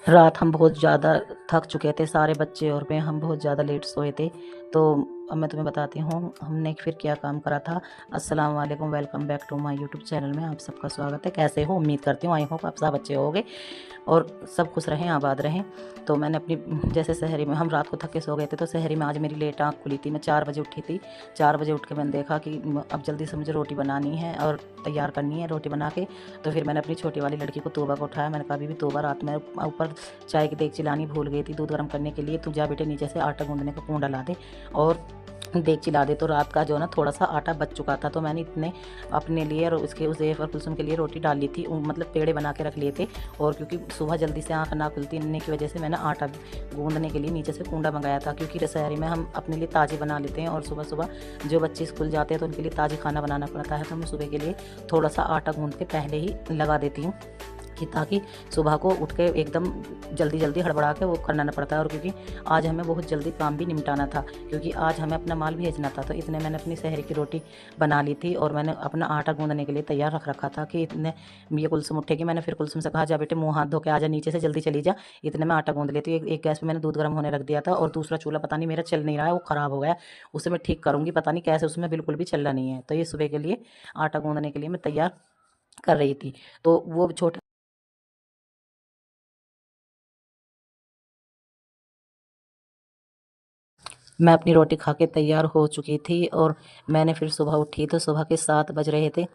रात हम बहुत ज़्यादा थक चुके थे, सारे बच्चे और मैं हम बहुत ज़्यादा लेट सोए थे। तो अब मैं तुम्हें बताती हूँ हमने फिर क्या काम करा था। अस्सलाम वालेकुम, welcome back to my YouTube channel में आप सबका स्वागत है। कैसे हो? उम्मीद करती हूँ, आई होप आप सब अच्छे होगे और सब खुश रहें, आबाद रहें। तो मैंने अपनी जैसे शहरी में हम रात को थक के सो गए थे, तो शहरी में आज मेरी लेट आँख खुली थी। मैं 4 बजे उठी थी। 4 बजे उठ के मैंने देखा कि अब जल्दी से मुझे रोटी बनानी है और तैयार करनी है रोटी बना के। तो फिर मैंने अपनी छोटी वाली लड़की को तोबा को उठाया। मैंने कहा बीबी तोबा, रात में ऊपर चाय की देगची लानी भूल गई थी दूध गर्म करने के लिए, तू जा बेटे नीचे से आटा गूंदने का कुंडा ला दे और देगची ला दे। तो रात का जो ना थोड़ा सा आटा बच चुका था, तो मैंने इतने अपने लिए और उसके उज़ैफ़ और कुलसुम के लिए रोटी डाल ली थी, मतलब पेड़े बना के रख लिए थे। और क्योंकि सुबह जल्दी से आँख ना खुलती की वजह से मैंने आटा गूंदने के लिए नीचे से कुंडा मंगाया था, क्योंकि शहरी में हम अपने लिए ताज़ी बना लेते हैं और सुबह सुबह जो बच्चे स्कूल जाते हैं तो उनके लिए ताज़ी खाना बनाना पड़ता है। तो मैं सुबह के लिए थोड़ा सा आटा गूंद के पहले ही लगा देती हूँ कि ताकि सुबह को उठ के एकदम जल्दी जल्दी हड़बड़ा के वो करना ना पड़ता है। और क्योंकि आज हमें बहुत जल्दी काम भी निपटाना था, क्योंकि आज हमें अपना माल भेजना था, तो इतने मैंने अपनी शहर की रोटी बना ली थी और मैंने अपना आटा गूंदने के लिए तैयार रख रखा था कि इतने ये कुलसुम उठेगी। मैंने फिर कुलसुम से कहा जा बेटे मुँह हाथ धो के आ जा नीचे से, जल्दी चली जा, इतने में आटा गूंद लेती। एक गैस पर मैंने दूध गर्म होने रख दिया था और दूसरा चूल्हा पता नहीं मेरा चल नहीं रहा है, वो ख़राब हो गया। उसे मैं ठीक करूँगी, पता नहीं कैसे, उसमें बिल्कुल भी चलना नहीं है। तो ये सुबह के लिए आटा गूंदने के लिए मैं तैयार कर रही थी। तो वो छोटा मैं अपनी रोटी खा के तैयार हो चुकी थी और मैंने फिर सुबह उठी तो सुबह के 7 बज रहे थे।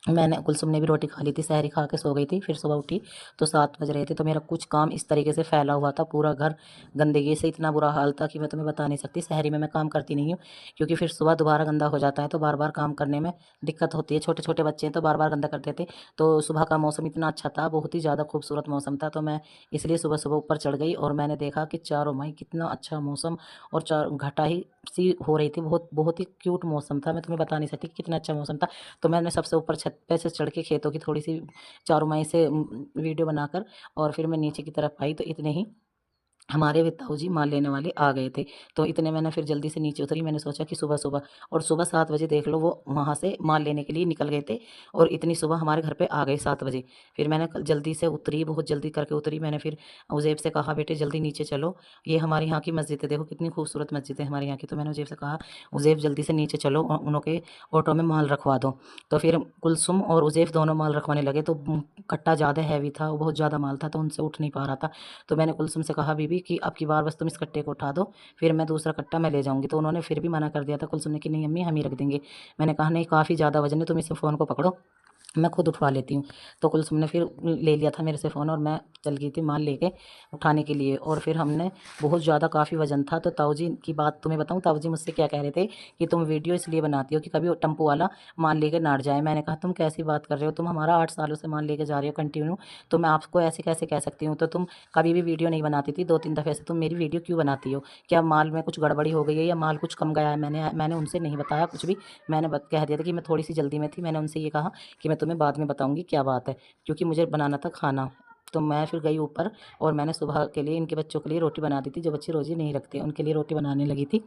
मैंने कुलसुम ने भी रोटी खा ली थी, सहरी खा के सो गई थी। फिर सुबह उठी तो 7 बज रहे थे। तो मेरा कुछ काम इस तरीके से फैला हुआ था, पूरा घर गंदगी से इतना बुरा हाल था कि मैं तुम्हें बता नहीं सकती। शहरी में मैं काम करती नहीं हूँ, क्योंकि फिर सुबह दोबारा गंदा हो जाता है, तो बार बार काम करने में दिक्कत होती है। छोटे छोटे बच्चे हैं तो बार बार गंदा करते थे। तो सुबह का मौसम इतना अच्छा था, बहुत ही ज़्यादा खूबसूरत मौसम था। तो मैं इसलिए सुबह सुबह ऊपर चढ़ गई और मैंने देखा कि चारों माई कितना अच्छा मौसम और चार घटा ही सी हो रही थी। बहुत बहुत ही क्यूट मौसम था, मैं तुम्हें बता नहीं सकती कितना अच्छा मौसम था। तो मैंने सबसे ऊपर छत पे से चढ़ के खेतों की थोड़ी सी चारों से वीडियो बनाकर और फिर मैं नीचे की तरफ आई, तो इतने ही हमारे ताऊ जी माल लेने वाले आ गए थे। तो इतने मैंने फिर जल्दी से नीचे उतरी। मैंने सोचा कि सुबह सुबह, और सुबह 7 बजे देख लो वो वहाँ से माल लेने के लिए निकल गए थे और इतनी सुबह हमारे घर पे आ गए 7 बजे। फिर मैंने जल्दी से उतरी, बहुत जल्दी करके उतरी। मैंने फिर उज़ैब से कहा बेटे जल्दी नीचे चलो, ये हमारे यहाँ की मस्जिद है, देखो कितनी खूबसूरत मस्जिद है हमारे यहाँ की। तो मैंने उज़ैब से कहा उज़ैब जल्दी से नीचे चलो और उनके ऑटो में माल रखवा दो। तो फिर कुलसुम और उज़ैब दोनों माल रखवाने लगे। तो कट्टा ज़्यादा हैवी था, वो बहुत ज़्यादा माल था, तो उनसे उठ नहीं पा रहा था। तो मैंने कुलसुम से कहा बीबी कि अब की बार बस तुम इस कट्टे को उठा दो, फिर मैं दूसरा कट्टा मैं ले जाऊँगी। तो उन्होंने फिर भी मना कर दिया था कुलसुम ने कि नहीं अम्मी हम ही रख देंगे। मैंने कहा नहीं काफ़ी ज़्यादा वजन है, तुम इसे फ़ोन को पकड़ो, मैं खुद उठवा लेती हूँ। तो कुलसुम ने फिर ले लिया था मेरे से फ़ोन और मैं चल गई थी माल लेके उठाने के लिए। और फिर हमने बहुत ज़्यादा काफ़ी वज़न था। तो ताऊ जी की बात तुम्हें बताऊँ, ताऊ जी मुझसे क्या कह रहे थे कि तुम वीडियो इसलिए बनाती हो कि कभी वो टेम्पो वाला माल लेके ना जाए। मैंने कहा तुम कैसी बात कर रहे हो, तुम हमारा 8 सालों से माल लेके जा रहे हो कंटिन्यू, तो मैं आपको ऐसे कैसे कह सकती हूँ। तो तुम कभी भी वीडियो नहीं बनाती थी, 2-3 दफ़े से तुम मेरी वीडियो क्यों बनाती हो? क्या माल में कुछ गड़बड़ी हो गई है या माल कुछ कम गया है? मैंने उनसे नहीं बताया कुछ भी। मैंने कह दिया था कि मैं थोड़ी सी जल्दी में थी। मैंने उनसे ये कहा कि मैं तुम्हें बाद में बताऊँगी क्या बात है, क्योंकि मुझे बनाना था खाना। तो मैं फिर गई ऊपर और मैंने सुबह के लिए इनके बच्चों के लिए रोटी बना दी थी, जो बच्चे रोज़ी नहीं रखते उनके लिए रोटी बनाने लगी थी।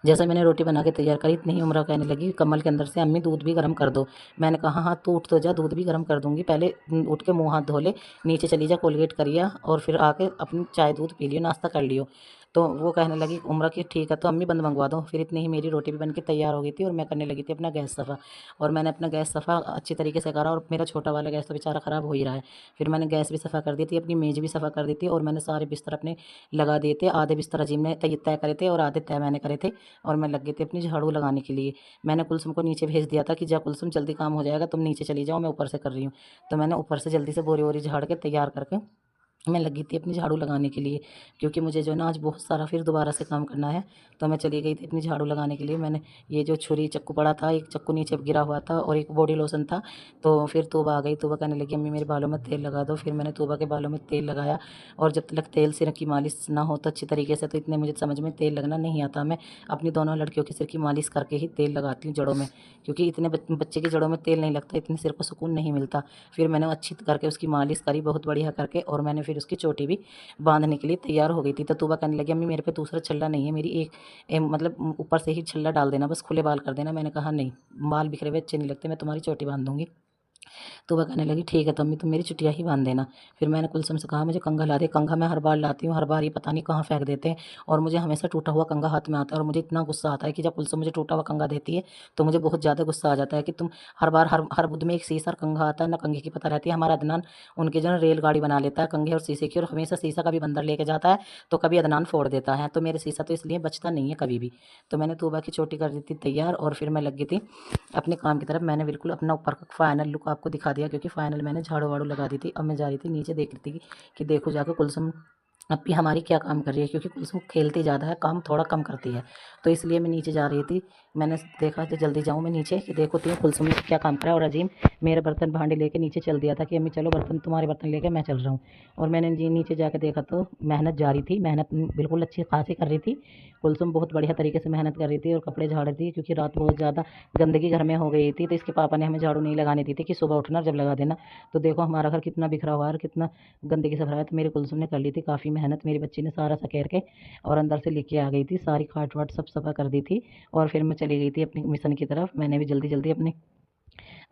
जैसे मैंने रोटी बना के तैयार करी, इतनी ही उम्र कहने लगी कमल के अंदर से अम्मी दूध भी गर्म कर दो। मैंने कहा हाँ तू उठ तो जा, दूध भी गर्म कर दूंगी, पहले उठ के मुँह हाथ धो ले, नीचे चली जा कोलगेट करिया और फिर आके अपनी चाय दूध पी लियो, नाश्ता कर लियो। तो वो कहने लगी उम्र की ठीक है तो अम्मी बंद मंगवा दो। फिर इतनी ही मेरी रोटी भी बन के तैयार हो गई थी और मैं करने लगी थी अपना गैस सफ़ा। और मैंने अपना गैस सफ़ा अच्छी तरीके से करा और मेरा छोटा वाला गैस तो बेचारा ख़राब हो ही रहा है। फिर मैंने गैस भी सफ़ा कर दी थी, अपनी मेज़ भी सफ़ा कर दी थी और मैंने सारे बिस्तर अपने लगा दिए थे। आधे बिस्तर अजीम ने तय करे थे और आधे तय मैंने करे थे और मैं लग गई थी अपनी झाड़ू लगाने के लिए। मैंने कुलसुम को नीचे भेज दिया था कि जा कुलसुम जल्दी काम हो जाएगा, तुम नीचे चली जाओ, मैं ऊपर से कर रही हूँ। तो मैंने ऊपर से जल्दी से बोरी वोरी झाड़ के तैयार करके मैं लगी थी अपनी झाड़ू लगाने के लिए, क्योंकि मुझे जो है ना आज बहुत सारा फिर दोबारा से काम करना है। तो मैं चली गई थी अपनी झाड़ू लगाने के लिए। मैंने ये जो छुरी चक्कू पड़ा था, एक चक्कू नीचे गिरा हुआ था और एक बॉडी लोशन था। तो फिर तोबा आ गई, तोबा कहने लगी अम्मी मेरे बालों में तेल लगा दो। फिर मैंने तोबा के बालों में तेल लगाया और जब तक तेल सिर की मालिश ना हो तो अच्छी तरीके से, तो इतने मुझे समझ में तेल लगना नहीं आता। मैं अपनी दोनों लड़कियों के सिर की मालिश करके ही तेल लगाती हूँ जड़ों में, क्योंकि इतने बच्चे की जड़ों में तेल नहीं लगता, इतने सिर को सुकून नहीं मिलता। फिर मैंने अच्छी करके उसकी मालिश करी बहुत बढ़िया करके और मैंने फिर उसकी चोटी भी बांधने के लिए तैयार हो गई थी। तो तूबा कहने लगी अम्मी मेरे पे दूसरा छल्ला नहीं है, मेरी मतलब ऊपर से ही छल्ला डाल देना, बस खुले बाल कर देना। मैंने कहा नहीं, बाल बिखरे हुए अच्छे नहीं लगते, मैं तुम्हारी चोटी बांध दूंगी। तो वह कहने लगी ठीक है तो अम्मी तुम मेरी चुटिया ही बांध देना। फिर मैंने कुलसुम से कहा मुझे कंघा ला दे। कंघा मैं हर बार लाती हूँ, हर बार ये पता नहीं कहाँ फेंक देते हैं और मुझे हमेशा टूटा हुआ कंघा हाथ में आता है और मुझे इतना गुस्सा आता है कि जब कुलसुम मुझे टूटा हुआ कंघा देती है तो मुझे बहुत ज़्यादा गुस्सा आ जाता है कि तुम हर बार हर हर बुध में एक शीशा और कंघा आता है ना, कंघे की पता रहती है। हमारा अदनान उनके जो रेलगाड़ी बना लेता है कंघे और शीशे की, और हमेशा शीशा कभी बंदर लेके जाता है तो कभी अदनान फोड़ देता है, तो मेरे शीशा तो इसलिए बचता नहीं है कभी भी। तो मैंने तूबा की चोटी कर दी थी तैयार और फिर मैं लग गई थी अपने काम की तरफ। मैंने बिल्कुल अपना ऊपर का फाइनल लुक आपको दिखा दिया क्योंकि फाइनल मैंने झाड़ू वाड़ू लगा दी थी। अब मैं जा रही थी नीचे देख रही थी कि देखो जाकर कुलसुम अब भी हमारी क्या काम कर रही है, क्योंकि कुलसुम खेलती ज़्यादा है, काम थोड़ा कम करती है। तो इसलिए मैं नीचे जा रही थी। मैंने देखा कि जल्दी जाऊँ मैं नीचे कि देखो तो कुलसुम ने क्या काम करा, और अजीम मेरे बर्तन भांडे लेके नीचे चल दिया था कि अम्मी चलो बर्तन तुम्हारे बर्तन लेके मैं चल रहा हूँ। और मैंने जी नीचे जाकर देखा तो मेहनत जारी थी, मेहनत बिल्कुल अच्छी खासी कर रही थी। कुलसुम बहुत बढ़िया तरीके से मेहनत कर रही थी और कपड़े झाड़ रही थी क्योंकि रात बहुत ज़्यादा गंदगी घर में हो गई थी, तो इसके पापा ने हमें झाड़ू नहीं लगाने दी थी कि सुबह उठना जब लगा देना। तो देखो हमारा घर कितना बिखरा हुआ है और कितना गंदगी से भरा है। तो मेरे कुलसुम ने कर ली थी काफ़ी मेहनत, मेरी बच्ची ने सारा सकेर के और अंदर से लेके आ गई थी, सारी खाट वाट सब सफा कर दी थी। और फिर मैं चली गई थी अपनी मिशन की तरफ। मैंने भी जल्दी जल्दी अपने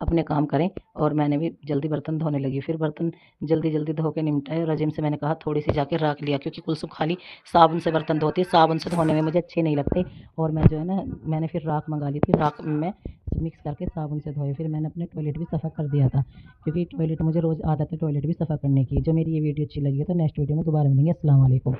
अपने काम करें और मैंने भी जल्दी बर्तन धोने लगी। फिर बर्तन जल्दी जल्दी धो के निपटाए और अजीम से मैंने कहा थोड़ी सी जाके राख लिया, क्योंकि कुलसुम खाली साबुन से बर्तन धोती है, साबुन से धोने में मुझे अच्छे नहीं लगते। और मैं जो है ना मैंने फिर राख मंगा ली थी, राख में मिक्स करके साबुन से धोए। फिर मैंने अपने टॉयलेट भी सफ़ा कर दिया था क्योंकि टॉयलेट मुझे रोज़ आदत है टॉयलेट भी सफ़ा करने की। जो मेरी ये वीडियो अच्छी लगी है तो नेक्स्ट वीडियो में दोबारा मिलेंगे। अस्सलाम वालेकुम।